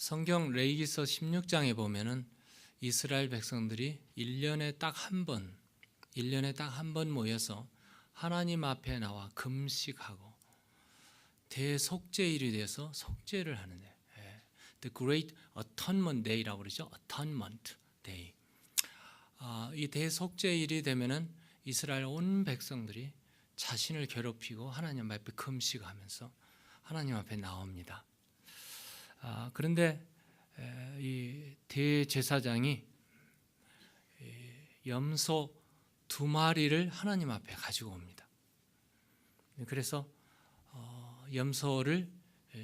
성경 레위기서 16장에 보면은 이스라엘 백성들이 1년에 딱 한 번 모여서 하나님 앞에 나와 금식하고 대속죄일이 돼서 속죄를 하는데, The Great Atonement Day라고 그러죠. Atonement Day. 이 대속죄일이 되면은 이스라엘 온 백성들이 자신을 괴롭히고 하나님 앞에 금식하면서 하나님 앞에 나옵니다. 그런데 이 대제사장이 염소 2마리를 하나님 앞에 가지고 옵니다. 그래서 염소를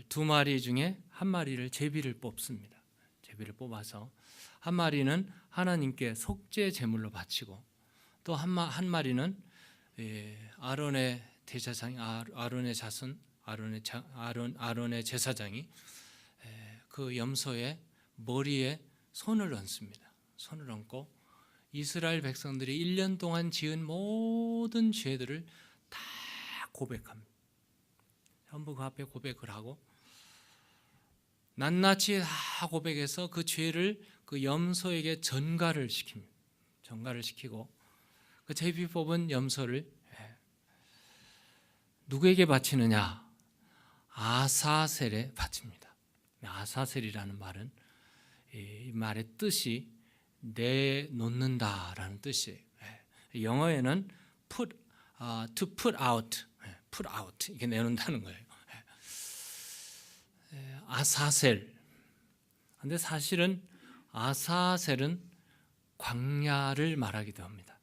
2마리 중에 1마리를 제비를 뽑습니다. 제비를 뽑아서 1마리는 하나님께 속죄 제물로 바치고 또 한 마리는 아론의 대제사장, 아론의 자손, 아론의 제사장이 그 염소의 머리에 손을 얹습니다. 손을 얹고 이스라엘 백성들이 1년 동안 지은 모든 죄들을 다 고백합니다. 전부 그 앞에 고백을 하고 낱낱이 다 고백해서 그 죄를 그 염소에게 전가를 시킵니다. 전가를 시키고 그 제비 뽑은 염소를 누구에게 바치느냐? 아사셀에 바칩니다. 아사셀이라는 말은 이 말의 뜻이 내놓는다라는 뜻이에요. 영어에는 to put out 이게 내놓는다는 거예요. 아사셀. 근데 사실은 아사셀은 광야를 말하기도 합니다.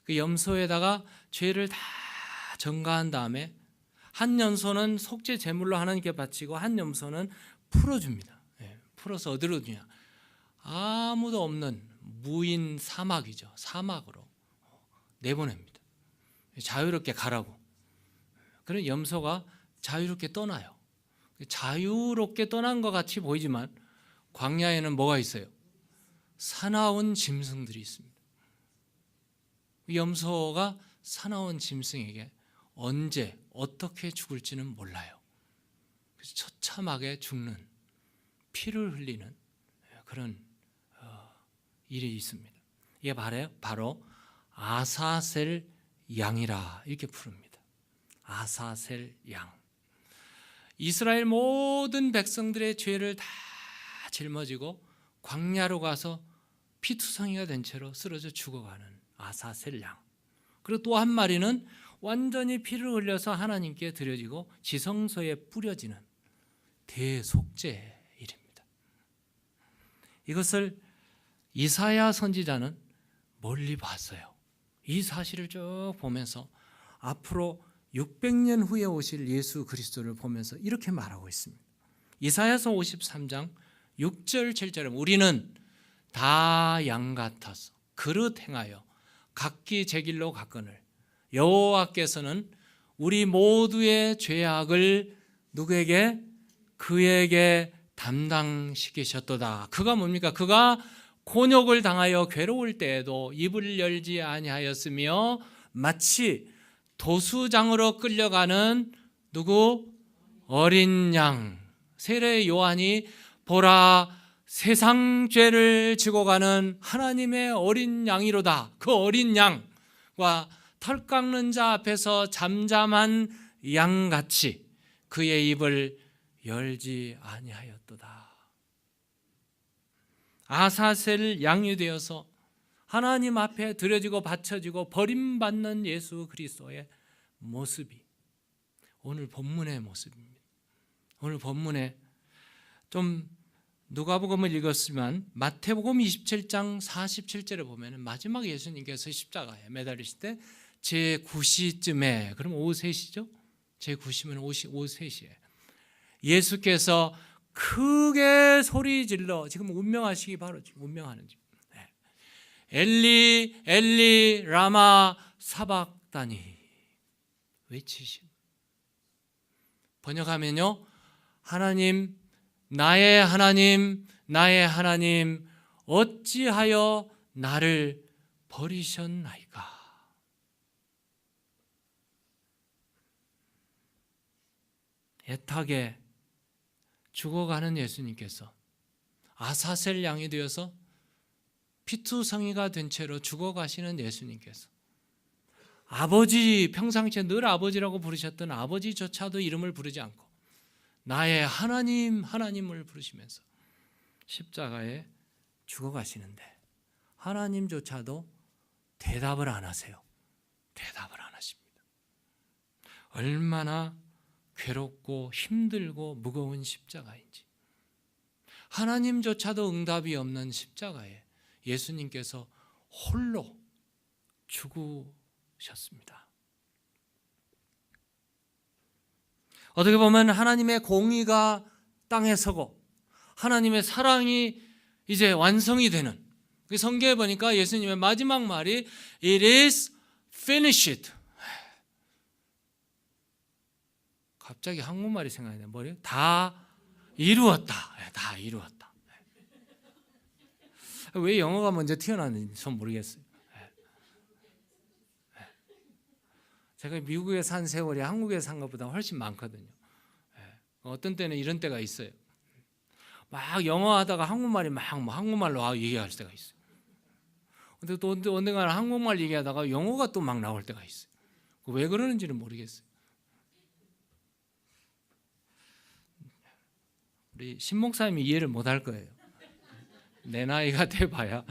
그 염소에다가 죄를 다 전가한 다음에 한 염소는 속죄 제물로 하나님께 바치고 한 염소는 풀어줍니다. 풀어서 어디로 주냐? 아무도 없는 무인 사막이죠. 사막으로 내보냅니다. 자유롭게 가라고. 그런 염소가 자유롭게 떠나요. 자유롭게 떠난 것 같이 보이지만 광야에는 뭐가 있어요? 사나운 짐승들이 있습니다. 염소가 사나운 짐승에게 언제 어떻게 죽을지는 몰라요. 그래서 처참하게 죽는, 피를 흘리는 그런 일이 있습니다. 이게 바로 아사셀 양이라 이렇게 부릅니다. 아사셀 양. 이스라엘 모든 백성들의 죄를 다 짊어지고 광야로 가서 피투성이가 된 채로 쓰러져 죽어가는 아사셀 양. 그리고 또 1마리는 완전히 피를 흘려서 하나님께 드려지고 지성소에 뿌려지는 대속죄일입니다. 이것을 이사야 선지자는 멀리 봤어요. 이 사실을 쭉 보면서 앞으로 600년 후에 오실 예수 그리스도를 보면서 이렇게 말하고 있습니다. 이사야서 53장 6절 7절에 우리는 다 양 같아서 그릇 행하여 각기 제 길로 갔거늘 여호와께서는 우리 모두의 죄악을 누구에게? 그에게 담당시키셨도다. 그가 뭡니까? 그가 곤욕을 당하여 괴로울 때에도 입을 열지 아니하였으며 마치 도수장으로 끌려가는 누구? 어린 양. 세례 요한이 보라 세상 죄를 지고 가는 하나님의 어린 양이로다. 그 어린 양과 털 깎는 자 앞에서 잠잠한 양같이 그의 입을 열지 아니하였도다. 아사셀 양이 되어서 하나님 앞에 드려지고 바쳐지고 버림받는 예수 그리스도의 모습이 오늘 본문의 모습입니다. 오늘 본문에 좀 누가복음을 읽었지만 마태복음 27장 47절에 보면 마지막 예수님께서 십자가에 매달리실 때 제9시쯤에, 그럼 오후 3시죠? 제9시면 오후 3시에 예수께서 크게 소리 질러 지금 운명하시기 바로 지금 운명하는 중. 엘리 엘리 라마 사박다니 외치신. 번역하면요, 하나님 나의 하나님 나의 하나님 어찌하여 나를 버리셨나이까. 애타게 죽어가는 예수님께서 아사셀 양이 되어서 피투성이가 된 채로 죽어가시는 예수님께서 아버지, 평상시에 늘 아버지라고 부르셨던 아버지조차도 이름을 부르지 않고 나의 하나님, 하나님을 부르시면서 십자가에 죽어가시는데 하나님조차도 대답을 안 하세요. 대답을 안 하십니다. 얼마나 괴롭고 힘들고 무거운 십자가인지. 하나님조차도 응답이 없는 십자가에 예수님께서 홀로 죽으셨습니다. 어떻게 보면 하나님의 공의가 땅에 서고 하나님의 사랑이 이제 완성이 되는, 성경에 보니까 예수님의 마지막 말이 It is finished. 갑자기 한국말이 생각이 나요. 뭐예요? 다 이루었다. 다 이루었다. 왜 영어가 먼저 튀어나왔는지 전 모르겠어요. 제가 미국에 산 세월이 한국에 산 것보다 훨씬 많거든요. 어떤 때는 이런 때가 있어요. 막 영어 하다가 한국말이 막 한국말로 얘기할 때가 있어요. 근데 또 언젠가 한국말 얘기하다가 영어가 또 막 나올 때가 있어요. 왜 그러는지는 모르겠어요. 우리 신 목사님이 이해를 못할 거예요. 내 나이가 돼봐야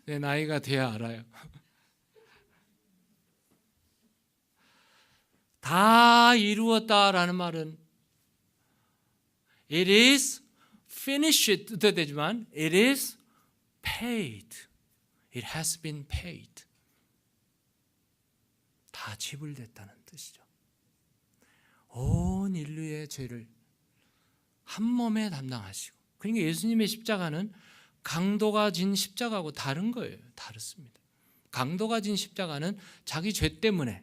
내 나이가 돼야 알아요. 다 이루었다라는 말은 It is finished 되지만 It is paid. It has been paid. 다 지불됐다는 뜻이죠. 온 인류의 죄를 한 몸에 담당하시고, 그러니까 예수님의 십자가는 강도가 진 십자가하고 다른 거예요. 다릅니다. 강도가 진 십자가는 자기 죄 때문에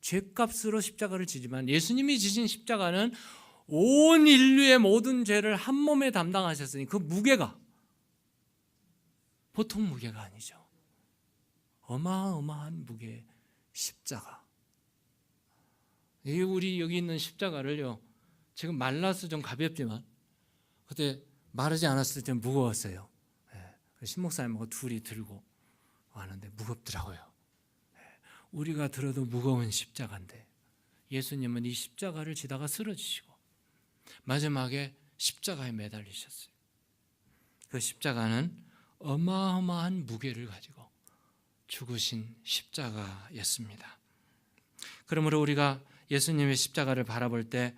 죄값으로 십자가를 지지만 예수님이 지신 십자가는 온 인류의 모든 죄를 한 몸에 담당하셨으니 그 무게가 보통 무게가 아니죠. 어마어마한 무게의 십자가. 우리 여기 있는 십자가를요, 지금 말라서 좀 가볍지만 그때 마르지 않았을 때 무거웠어요. 신목사님하고 둘이 들고 하는데 무겁더라고요. 우리가 들어도 무거운 십자가인데 예수님은 이 십자가를 지다가 쓰러지시고 마지막에 십자가에 매달리셨어요. 그 십자가는 어마어마한 무게를 가지고 죽으신 십자가였습니다. 그러므로 우리가 예수님의 십자가를 바라볼 때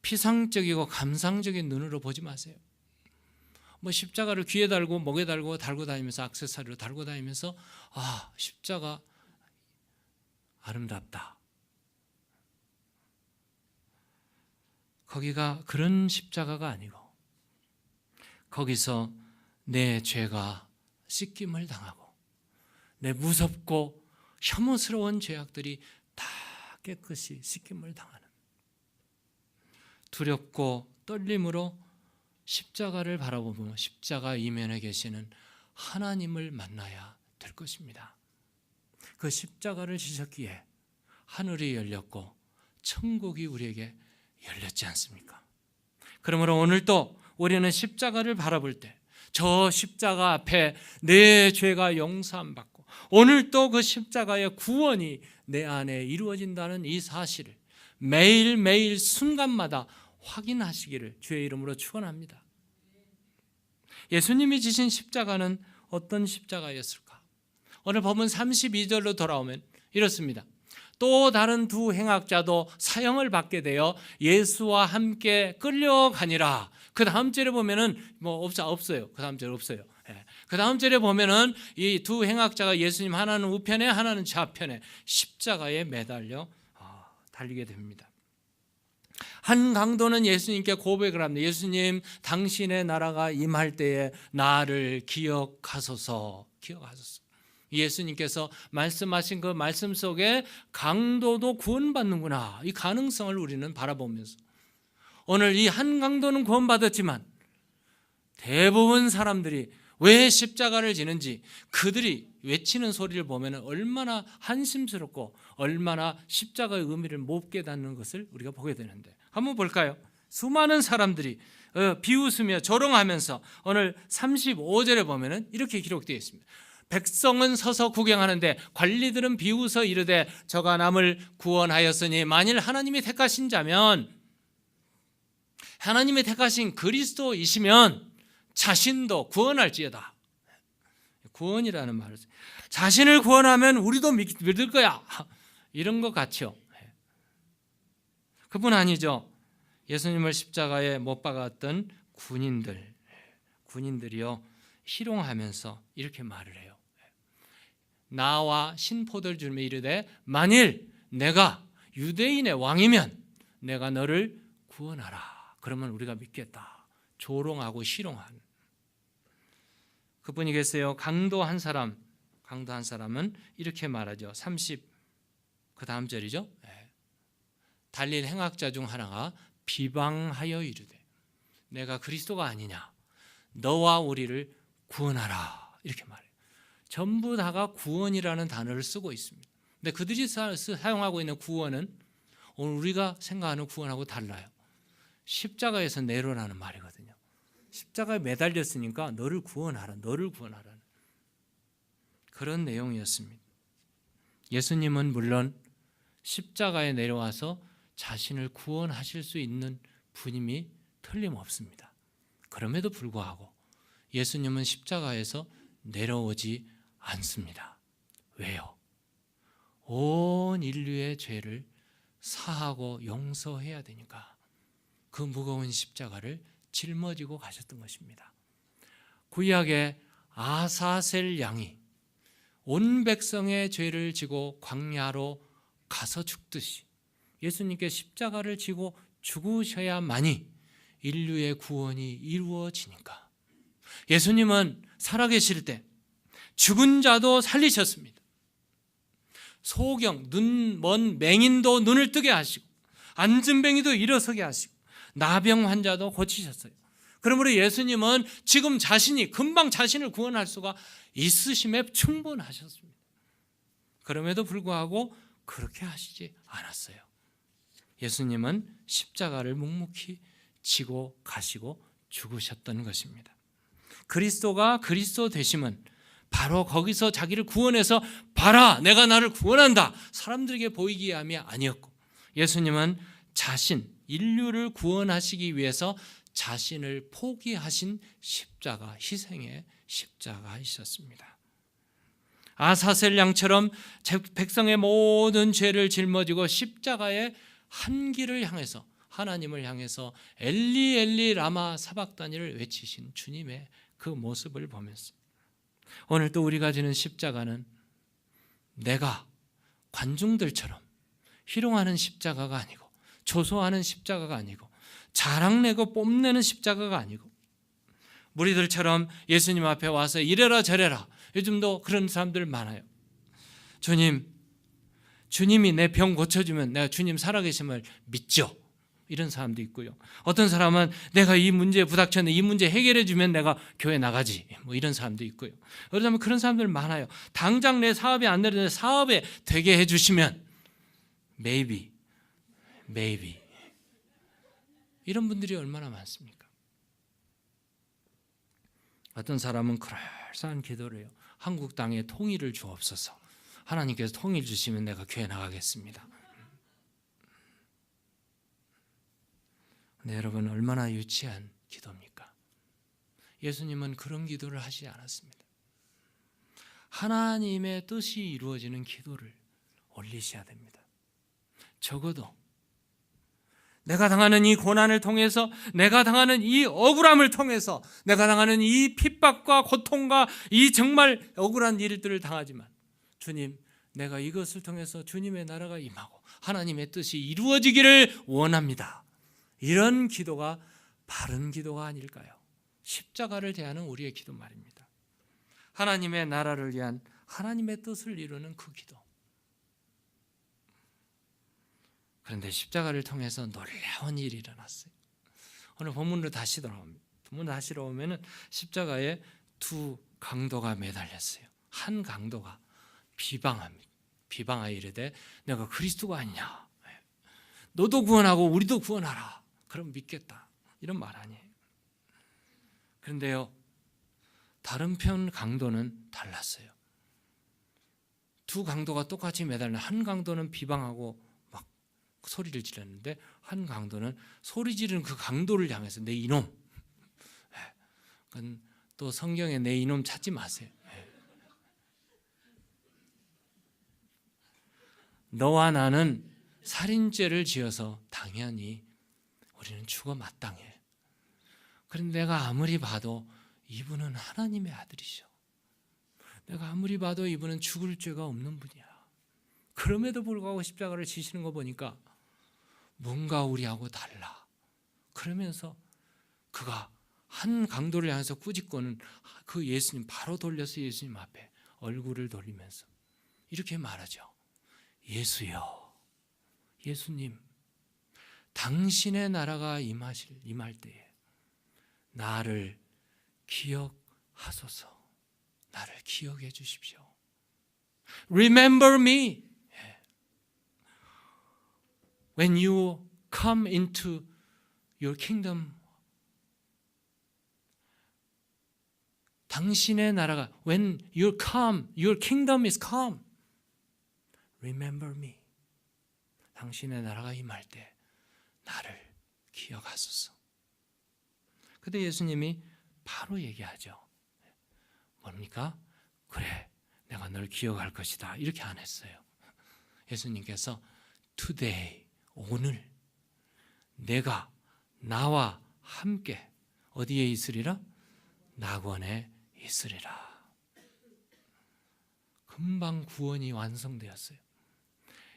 피상적이고 감상적인 눈으로 보지 마세요. 십자가를 귀에 달고 목에 달고 다니면서 액세서리로 달고 다니면서 십자가 아름답다. 거기가 그런 십자가가 아니고 거기서 내 죄가 씻김을 당하고 내 무섭고 혐오스러운 죄악들이 다 깨끗이 씻김을 당하는, 두렵고 떨림으로 십자가를 바라보며 십자가 이면에 계시는 하나님을 만나야 될 것입니다. 그 십자가를 지셨기에 하늘이 열렸고 천국이 우리에게 열렸지 않습니까? 그러므로 오늘도 우리는 십자가를 바라볼 때 저 십자가 앞에 내 죄가 용서받고 오늘도 그 십자가의 구원이 내 안에 이루어진다는 이 사실을 매일매일 순간마다 확인하시기를 주의 이름으로 축원합니다. 예수님이 지신 십자가는 어떤 십자가였을까? 오늘 본문 32절로 돌아오면 이렇습니다. 또 다른 두 행악자도 사형을 받게 되어 예수와 함께 끌려가니라. 그 다음 절에 보면은 없어요. 그 다음 절 없어요. 그 다음 절에 보면은 이 두 행악자가 예수님 하나는 우편에 하나는 좌편에 십자가에 매달려 달리게 됩니다. 한 강도는 예수님께 고백을 합니다. 예수님, 당신의 나라가 임할 때에 나를 기억하소서. 예수님께서 말씀하신 그 말씀 속에 강도도 구원받는구나, 이 가능성을 우리는 바라보면서 오늘 이 한 강도는 구원받았지만 대부분 사람들이 왜 십자가를 지는지 그들이 외치는 소리를 보면 얼마나 한심스럽고 얼마나 십자가의 의미를 못 깨닫는 것을 우리가 보게 되는데, 한번 볼까요? 수많은 사람들이 비웃으며 조롱하면서 오늘 35절에 보면은 이렇게 기록되어 있습니다. 백성은 서서 구경하는데 관리들은 비웃어 이르되 저가 남을 구원하였으니 만일 하나님이 택하신 자면, 하나님이 택하신 그리스도이시면 자신도 구원할지어다. 구원이라는 말을, 자신을 구원하면 우리도 믿을 거야, 이런 것 같죠. 그뿐 아니죠. 예수님을 십자가에 못 박았던 군인들이요 희롱하면서 이렇게 말을 해요. 나와 신포도를 주며 이르되 만일 내가 유대인의 왕이면 내가 너를 구원하라. 그러면 우리가 믿겠다. 조롱하고 희롱하는. 그분이겠어요. 강도 한 사람은 이렇게 말하죠. 그 다음 절이죠. 달린 행악자 중 하나가 비방하여 이르되 내가 그리스도가 아니냐, 너와 우리를 구원하라, 이렇게 말해요. 전부 다가 구원이라는 단어를 쓰고 있습니다. 근데 그들이 사용하고 있는 구원은 오늘 우리가 생각하는 구원하고 달라요. 십자가에서 내려라는 말이거든요. 십자가에 매달렸으니까 너를 구원하라, 그런 내용이었습니다. 예수님은 물론 십자가에 내려와서 자신을 구원하실 수 있는 분임이 틀림없습니다. 그럼에도 불구하고 예수님은 십자가에서 내려오지 않습니다. 왜요? 온 인류의 죄를 사하고 용서해야 되니까 그 무거운 십자가를 짊어지고 가셨던 것입니다. 구약의 아사셀 양이 온 백성의 죄를 지고 광야로 가서 죽듯이 예수님께 십자가를 지고 죽으셔야만이 인류의 구원이 이루어지니까 예수님은 살아계실 때 죽은 자도 살리셨습니다. 소경, 눈 먼 맹인도 눈을 뜨게 하시고 앉은뱅이도 일어서게 하시고 나병 환자도 고치셨어요. 그러므로 예수님은 지금 금방 자신을 구원할 수가 있으심에 충분하셨습니다. 그럼에도 불구하고 그렇게 하시지 않았어요. 예수님은 십자가를 묵묵히 지고 가시고 죽으셨던 것입니다. 그리스도가 그리스도 되심은 바로 거기서 자기를 구원해서 봐라, 내가 나를 구원한다, 사람들에게 보이게 함이 아니었고, 예수님은 인류를 구원하시기 위해서 자신을 포기하신 십자가, 희생의 십자가이셨습니다. 아사셀 양처럼 백성의 모든 죄를 짊어지고 십자가의 한 길을 향해서, 하나님을 향해서 엘리 엘리 라마 사박다니를 외치신 주님의 그 모습을 보면서 오늘 또 우리가 지는 십자가는 내가 관중들처럼 희롱하는 십자가가 아니고, 조소하는 십자가가 아니고, 자랑내고 뽐내는 십자가가 아니고, 무리들처럼 예수님 앞에 와서 이래라 저래라. 요즘도 그런 사람들 많아요. 주님이 내 병 고쳐주면 내가 주님 살아계심을 믿죠, 이런 사람도 있고요. 어떤 사람은 내가 이 문제에 부닥쳤는데 이 문제 해결해 주면 내가 교회 나가지, 이런 사람도 있고요. 그러면 그런 사람들 많아요. 당장 내 사업이 안 되는데 사업에 되게 해주시면 maybe 이런 분들이 얼마나 많습니까? 어떤 사람은 그럴싸한 기도를 해요. 한국 땅에 통일을 주옵소서. 하나님께서 통일 주시면 내가 교회 나가겠습니다. 근데 여러분, 얼마나 유치한 기도입니까? 예수님은 그런 기도를 하시지 않았습니다. 하나님의 뜻이 이루어지는 기도를 올리셔야 됩니다. 적어도 내가 당하는 이 고난을 통해서, 내가 당하는 이 억울함을 통해서, 내가 당하는 이 핍박과 고통과 이 정말 억울한 일들을 당하지만, 주님, 내가 이것을 통해서 주님의 나라가 임하고 하나님의 뜻이 이루어지기를 원합니다. 이런 기도가 바른 기도가 아닐까요? 십자가를 대하는 우리의 기도 말입니다. 하나님의 나라를 위한 하나님의 뜻을 이루는 그 기도. 그런데 십자가를 통해서 놀라운 일이 일어났어요. 오늘 본문으로 다시 돌아옵니다. 본문으로 다시 돌아오면 십자가에 두 강도가 매달렸어요. 한 강도가 비방합니다. 비방하여 이르되 내가 그리스도가 아니냐, 너도 구원하고 우리도 구원하라, 그럼 믿겠다. 이런 말 아니에요. 그런데요, 다른 편 강도는 달랐어요. 두 강도가 똑같이 매달려 한 강도는 비방하고 막 소리를 지르는데 한 강도는 소리 지르는 그 강도를 향해서 내 이놈. 그건 또 성경에 내 이놈 찾지 마세요. 너와 나는 살인죄를 지어서 당연히 우리는 죽어 마땅해. 그런데 내가 아무리 봐도 이분은 하나님의 아들이셔. 내가 아무리 봐도 이분은 죽을 죄가 없는 분이야. 그럼에도 불구하고 십자가를 지시는 거 보니까 뭔가 우리하고 달라. 그러면서 그가 한 강도를 향해서 꾸짖고는 그 예수님 바로 돌려서 예수님 앞에 얼굴을 돌리면서 이렇게 말하죠. 예수여, 예수님, 당신의 나라가 임할 때에 나를 기억하소서. 나를 기억해 주십시오. Remember me when you come into your kingdom. 당신의 나라가 when you come, your kingdom is come. Remember me. 당신의 나라가 임할 때 나를 기억하소서. 그때 예수님이 바로 얘기하죠. 뭡니까? 그래, 내가 널 기억할 것이다. 이렇게 안 했어요. 예수님께서 today, 오늘 내가 나와 함께 어디에 있으리라? 낙원에 있으리라. 금방 구원이 완성되었어요.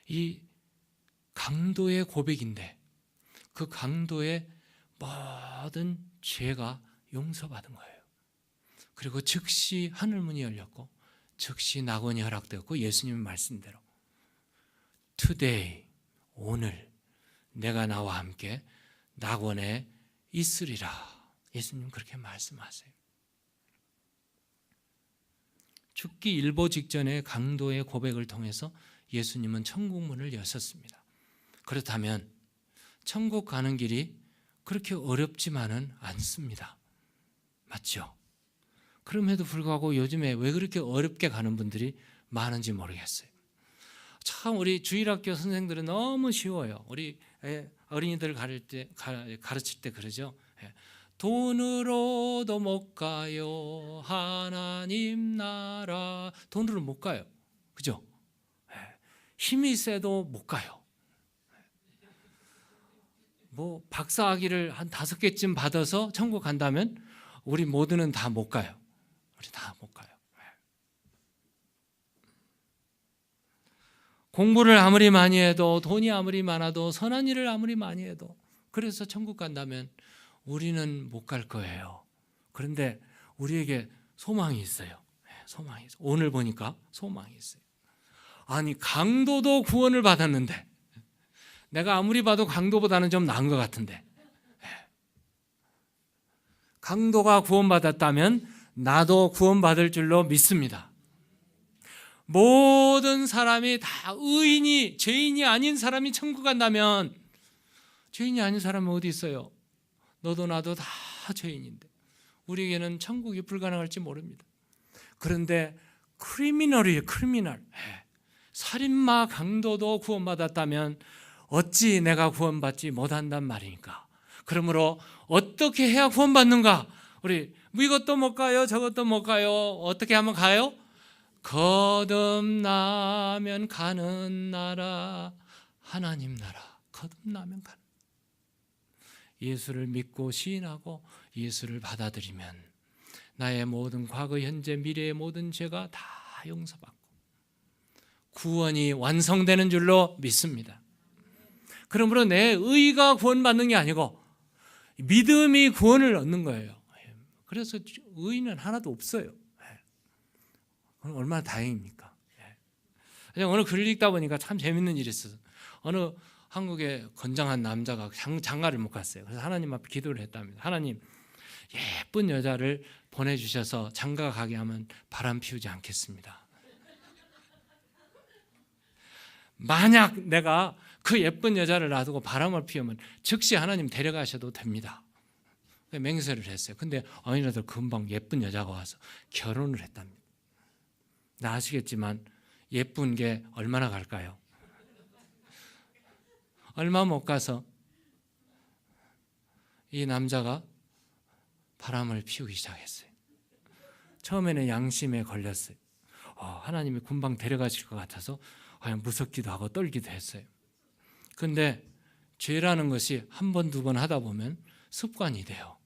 이 강도의 고백인데 그 강도의 모든 죄가 용서받은 거예요. 그리고 즉시 하늘문이 열렸고 즉시 낙원이 허락되었고 예수님 말씀대로 today, 오늘 내가 나와 함께 낙원에 있으리라. 예수님 그렇게 말씀하세요. 죽기 일보 직전에 강도의 고백을 통해서 예수님은 천국문을 여셨습니다. 그렇다면 천국 가는 길이 그렇게 어렵지만은 않습니다. 맞죠? 그럼에도 불구하고 요즘에 왜 그렇게 어렵게 가는 분들이 많은지 모르겠어요. 참 우리 주일학교 선생들은 너무 쉬워요. 우리 어린이들 가르칠 때 그러죠. 돈으로도 못 가요. 하나님 나라. 돈으로 못 가요. 그죠? 힘이 세도 못 가요. 뭐 박사학위를 한 5개쯤 받아서 천국 간다면 우리 모두는 다 못 가요. 우리 다 못 가요. 공부를 아무리 많이 해도 돈이 아무리 많아도 선한 일을 아무리 많이 해도 그래서 천국 간다면 우리는 못 갈 거예요. 그런데 우리에게 소망이 있어요. 소망이 있어요. 오늘 보니까 소망이 있어요. 아니 강도도 구원을 받았는데 내가 아무리 봐도 강도보다는 좀 나은 것 같은데 강도가 구원받았다면 나도 구원받을 줄로 믿습니다. 모든 사람이 다 의인이 죄인이 아닌 사람이 천국 간다면 죄인이 아닌 사람은 어디 있어요? 너도 나도 다 죄인인데 우리에게는 천국이 불가능할지 모릅니다. 그런데 크리미널이에요. 크리미널. 살인마 강도도 구원받았다면 어찌 내가 구원받지 못한단 말이니까. 그러므로 어떻게 해야 구원받는가? 우리 이것도 못 가요. 저것도 못 가요. 어떻게 하면 가요? 거듭나면 가는 나라, 하나님 나라. 거듭나면 가는. 예수를 믿고 시인하고 예수를 받아들이면 나의 모든 과거, 현재, 미래의 모든 죄가 다 용서받고 구원이 완성되는 줄로 믿습니다. 그러므로 내 의가 구원받는 게 아니고 믿음이 구원을 얻는 거예요. 그래서 의인은 하나도 없어요. 얼마나 다행입니까? 오늘 글을 읽다 보니까 참 재밌는 일이 있어서 어느 한국의 건장한 남자가 장가를 못 갔어요. 그래서 하나님 앞에 기도를 했답니다. 하나님, 예쁜 여자를 보내주셔서 장가 가게 하면 바람 피우지 않겠습니다. 만약 내가 그 예쁜 여자를 놔두고 바람을 피우면 즉시 하나님 데려가셔도 됩니다. 맹세를 했어요. 근데 어린아이들 금방 예쁜 여자가 와서 결혼을 했답니다. 나 아시겠지만 예쁜 게 얼마나 갈까요? 얼마 못 가서 이 남자가 바람을 피우기 시작했어요. 처음에는 양심에 걸렸어요. 하나님이 금방 데려가실 것 같아서 그냥 무섭기도 하고 떨기도 했어요. 근데 죄라는 것이 한 번, 두 번 하다 보면 습관이 돼요.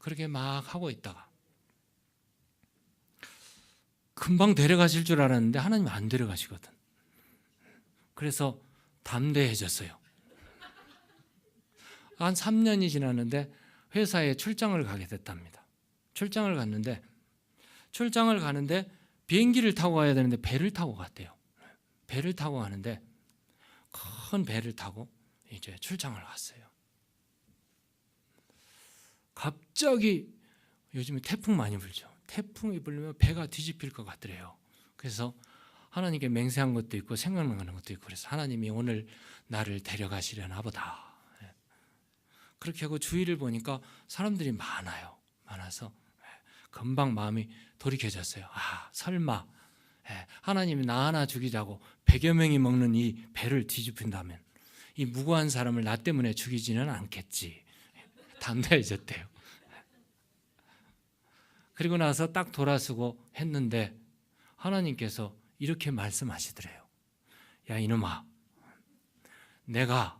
그렇게 막 하고 있다가 금방 데려가실 줄 알았는데 하나님이 안 데려가시거든. 그래서 담대해졌어요. 한 3년이 지났는데 회사에 출장을 가게 됐답니다. 출장을 가는데 비행기를 타고 가야 되는데 배를 타고 갔대요. 배를 타고 가는데 큰 배를 타고 이제 출장을 갔어요. 갑자기 요즘에 태풍 많이 불죠. 태풍이 불면 배가 뒤집힐 것 같더래요. 그래서 하나님께 맹세한 것도 있고 생각나는 것도 있고 그래서 하나님이 오늘 나를 데려가시려나 보다. 그렇게 하고 주위를 보니까 사람들이 많아서 금방 마음이 돌이켜졌어요. 설마 하나님이 나 하나 죽이자고 100여 명이 먹는 이 배를 뒤집힌다면 이 무고한 사람을 나 때문에 죽이지는 않겠지. 담대해졌대요. 그리고 나서 딱 돌아서고 했는데 하나님께서 이렇게 말씀하시더래요. 야 이놈아, 내가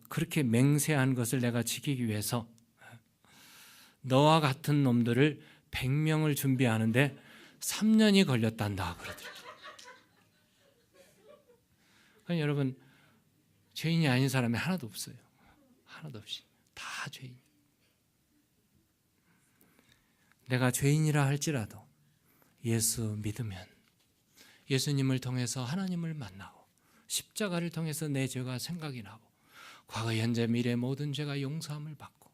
그렇게 맹세한 것을 내가 지키기 위해서 너와 같은 놈들을 100명을 준비하는데 3년이 걸렸단다 그러더라고요. 그러니까 여러분 죄인이 아닌 사람이 하나도 없어요. 하나도 없이 다 죄인. 내가 죄인이라 할지라도 예수 믿으면 예수님을 통해서 하나님을 만나고 십자가를 통해서 내 죄가 생각이 나고 과거 현재 미래 모든 죄가 용서함을 받고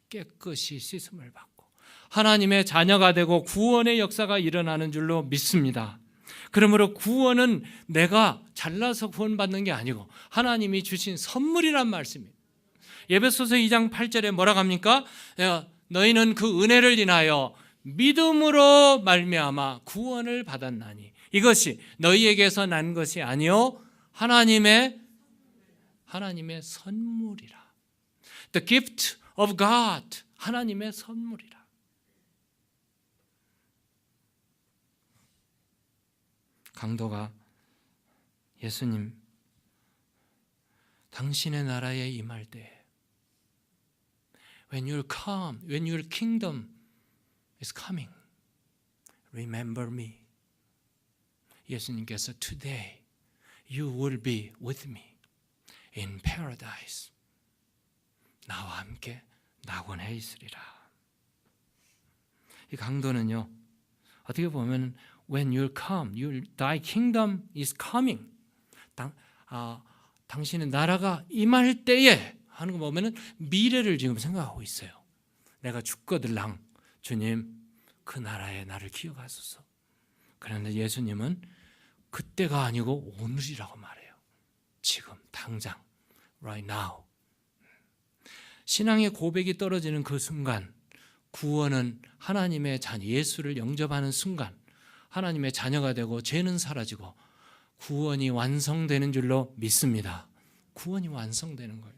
깨끗이 씻음을 받고 하나님의 자녀가 되고 구원의 역사가 일어나는 줄로 믿습니다. 그러므로 구원은 내가 잘나서 구원받는 게 아니고 하나님이 주신 선물이란 말씀입니다. 에베소서 2장 8절에 뭐라고 합니까? 너희는 그 은혜를 인하여 믿음으로 말미암아 구원을 받았나니 이것이 너희에게서 난 것이 아니요 하나님의 선물이라. The gift of God. 하나님의 선물이라. 강도가 예수님 당신의 나라에 임할 때 When you come, when your kingdom is coming, remember me. 예수님께서 Today you will be with me in paradise. 나와 함께 낙원에 있으리라. 이 강도는요, 어떻게 보면 when you come, thy kingdom is coming. 당신의 나라가 임할 때에 하는 거 보면은 미래를 지금 생각하고 있어요. 내가 죽거들랑 주님 그 나라에 나를 기억하소서. 그런데 예수님은 그때가 아니고 오늘이라고 말해요. 지금 당장 right now. 신앙의 고백이 떨어지는 그 순간 구원은 하나님의 자녀 예수를 영접하는 순간 하나님의 자녀가 되고 죄는 사라지고 구원이 완성되는 줄로 믿습니다. 구원이 완성되는 거예요.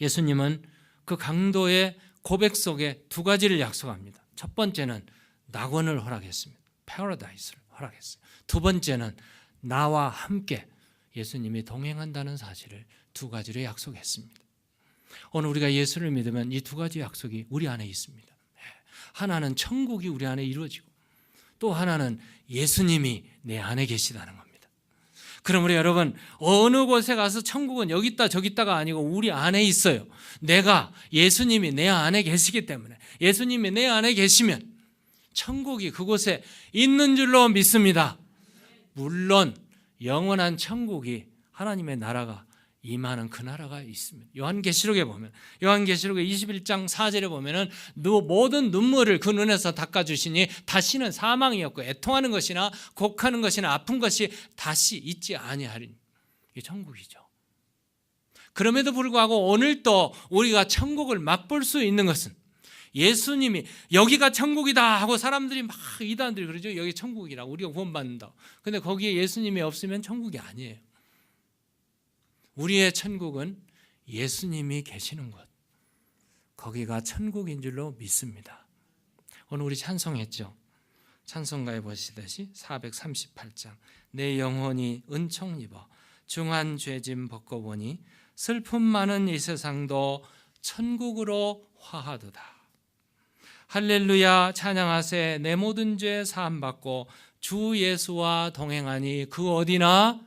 예수님은 그 강도의 고백 속에 두 가지를 약속합니다. 첫 번째는 낙원을 허락했습니다. 패러다이스를 허락했어요. 두 번째는 나와 함께 예수님이 동행한다는 사실을 두 가지로 약속했습니다. 오늘 우리가 예수를 믿으면 이 두 가지 약속이 우리 안에 있습니다. 하나는 천국이 우리 안에 이루어지고 또 하나는 예수님이 내 안에 계시다는 겁니다. 그러므로 여러분 어느 곳에 가서 천국은 여기 있다 저기 있다가 아니고 우리 안에 있어요. 내가 예수님이 내 안에 계시기 때문에 예수님이 내 안에 계시면 천국이 그곳에 있는 줄로 믿습니다. 물론 영원한 천국이 하나님의 나라가 임하는 그 나라가 있습니다. 요한계시록에 보면, 요한계시록의 21장 4절에 보면은 모든 눈물을 그 눈에서 닦아주시니 다시는 사망이 없고 애통하는 것이나 곡하는 것이나 아픈 것이 다시 있지 아니하리니. 이게 천국이죠. 그럼에도 불구하고 오늘 또 우리가 천국을 맛볼 수 있는 것은 예수님이 여기가 천국이다 하고 사람들이 막 이단들이 그러죠. 여기 천국이라 우리가 구원받는다. 근데 거기에 예수님이 없으면 천국이 아니에요. 우리의 천국은 예수님이 계시는 곳, 거기가 천국인 줄로 믿습니다. 오늘 우리 찬송했죠. 찬송가에 보시듯이 438장 내 영혼이 은총 입어 중한 죄짐 벗고 보니 슬픔 많은 이 세상도 천국으로 화하도다. 할렐루야 찬양하세 내 모든 죄 사함받고 주 예수와 동행하니 그 어디나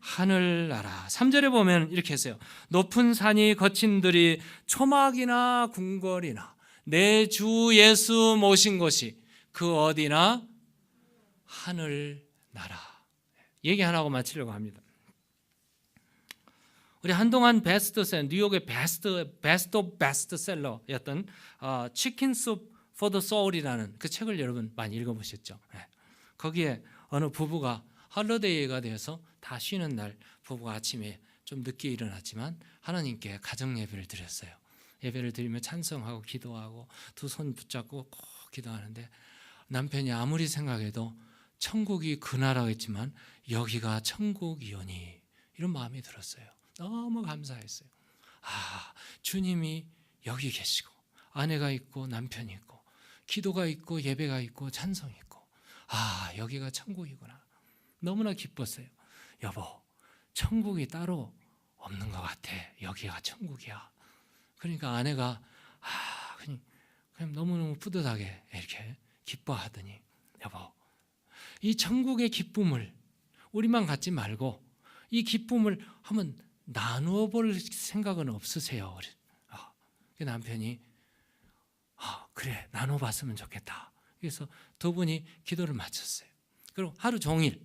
하늘나라. 3절에 보면 이렇게 했어요. 높은 산이 거친 들이 초막이나 궁궐이나 내 주 예수 모신 곳이 그 어디나 하늘나라. 얘기 하나 하고 마치려고 합니다. 우리 한동안 베스트셀러, 뉴욕의 베스트셀러였던 치킨 숲 for the soul이라는 그 책을 여러분 많이 읽어보셨죠? 거기에 어느 부부가 헐러데이가 되어서 다 쉬는 날 부부가 아침에 좀 늦게 일어났지만 하나님께 가정 예배를 드렸어요. 예배를 드리며 찬송하고 기도하고 두 손 붙잡고 꼭 기도하는데 남편이 아무리 생각해도 천국이 그 나라겠지만 여기가 천국이오니 이런 마음이 들었어요. 너무 감사했어요. 주님이 여기 계시고 아내가 있고 남편이 있고 기도가 있고 예배가 있고 찬송이 있고 여기가 천국이구나. 너무나 기뻤어요. 여보, 천국이 따로 없는 것 같아. 여기가 천국이야. 그러니까 아내가 그냥 너무너무 뿌듯하게 이렇게 기뻐하더니 여보, 이 천국의 기쁨을 우리만 갖지 말고 이 기쁨을 한번 나누어 볼 생각은 없으세요? 남편이 그래 나눠 봤으면 좋겠다. 그래서 두 분이 기도를 마쳤어요. 그리고 하루 종일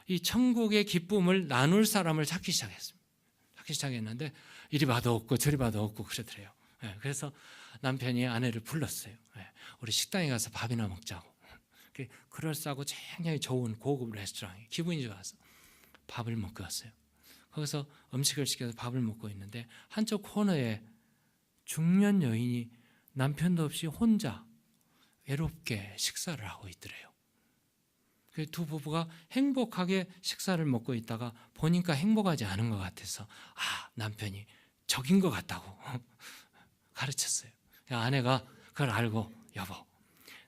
이 천국의 기쁨을 나눌 사람을 찾기 시작했는데 이리 봐도 없고 저리 봐도 없고 그러더래요. 그래서 남편이 아내를 불렀어요. 우리 식당에 가서 밥이나 먹자고. 그럴싸하고 굉장히 좋은 고급 레스토랑에 기분이 좋아서 밥을 먹고 왔어요. 거기서 음식을 시켜서 밥을 먹고 있는데 한쪽 코너에 중년 여인이 남편도 없이 혼자 외롭게 식사를 하고 있더래요. 그 두 부부가 행복하게 식사를 먹고 있다가 보니까 행복하지 않은 것 같아서 남편이 적인 것 같다고 가르쳤어요. 아내가 그걸 알고 여보,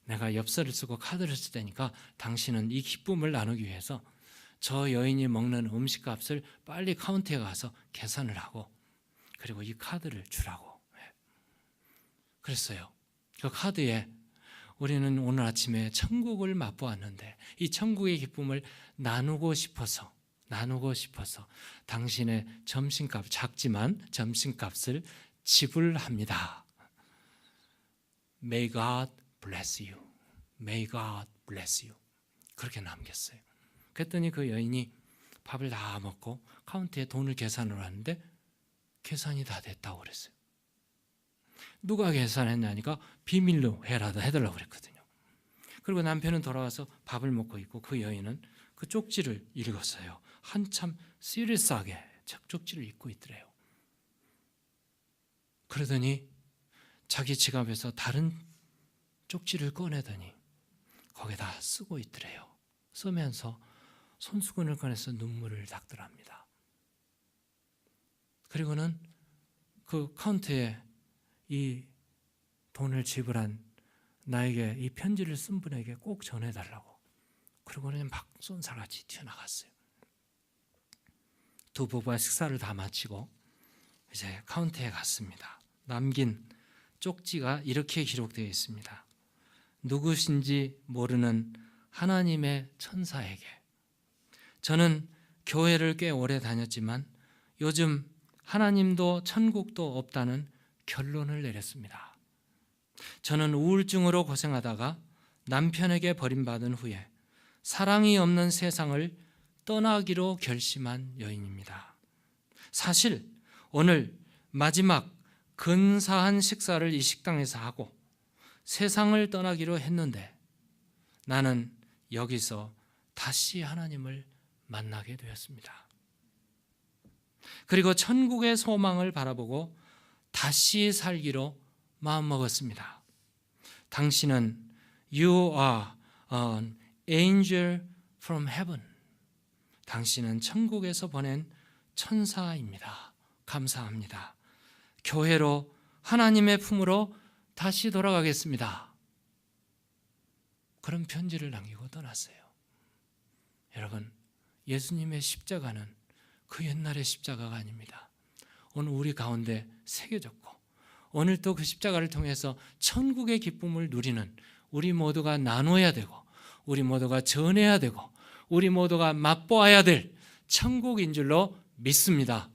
내가 엽서를 쓰고 카드를 쓸 테니까 당신은 이 기쁨을 나누기 위해서 저 여인이 먹는 음식값을 빨리 카운터에 가서 계산을 하고 그리고 이 카드를 주라고 그랬어요. 그 카드에 우리는 오늘 아침에 천국을 맛보았는데 이 천국의 기쁨을 나누고 싶어서 당신의 점심값, 작지만 점심값을 지불합니다. May God bless you. May God bless you. 그렇게 남겼어요. 그랬더니 그 여인이 밥을 다 먹고 카운터에 돈을 계산을 하는데 계산이 다 됐다고 그랬어요. 누가 계산했냐니까 비밀로 해달라고 그랬거든요. 그리고 남편은 돌아와서 밥을 먹고 있고 그 여인은 그 쪽지를 읽었어요. 한참 시리어스하게 쪽지를 읽고 있더래요. 그러더니 자기 지갑에서 다른 쪽지를 꺼내더니 거기다 쓰고 있더래요. 쓰면서 손수건을 꺼내서 눈물을 닦더랍니다. 그리고는 그 카운터에 이 돈을 지불한 나에게 이 편지를 쓴 분에게 꼭 전해달라고. 그리고는 막 쏜살같이 튀어나갔어요. 두 부부가 식사를 다 마치고 이제 카운터에 갔습니다. 남긴 쪽지가 이렇게 기록되어 있습니다. 누구신지 모르는 하나님의 천사에게. 저는 교회를 꽤 오래 다녔지만 요즘 하나님도 천국도 없다는 결론을 내렸습니다. 저는 우울증으로 고생하다가 남편에게 버림받은 후에 사랑이 없는 세상을 떠나기로 결심한 여인입니다. 사실 오늘 마지막 근사한 식사를 이 식당에서 하고 세상을 떠나기로 했는데 나는 여기서 다시 하나님을 만나게 되었습니다. 그리고 천국의 소망을 바라보고 다시 살기로 마음먹었습니다. 당신은 You are an angel from heaven. 당신은 천국에서 보낸 천사입니다. 감사합니다. 교회로 하나님의 품으로 다시 돌아가겠습니다. 그런 편지를 남기고 떠났어요. 여러분, 예수님의 십자가는 그 옛날의 십자가가 아닙니다. 오늘 우리 가운데 새겨졌고 오늘 또 그 십자가를 통해서 천국의 기쁨을 누리는 우리 모두가 나눠야 되고 우리 모두가 전해야 되고 우리 모두가 맛보아야 될 천국인 줄로 믿습니다.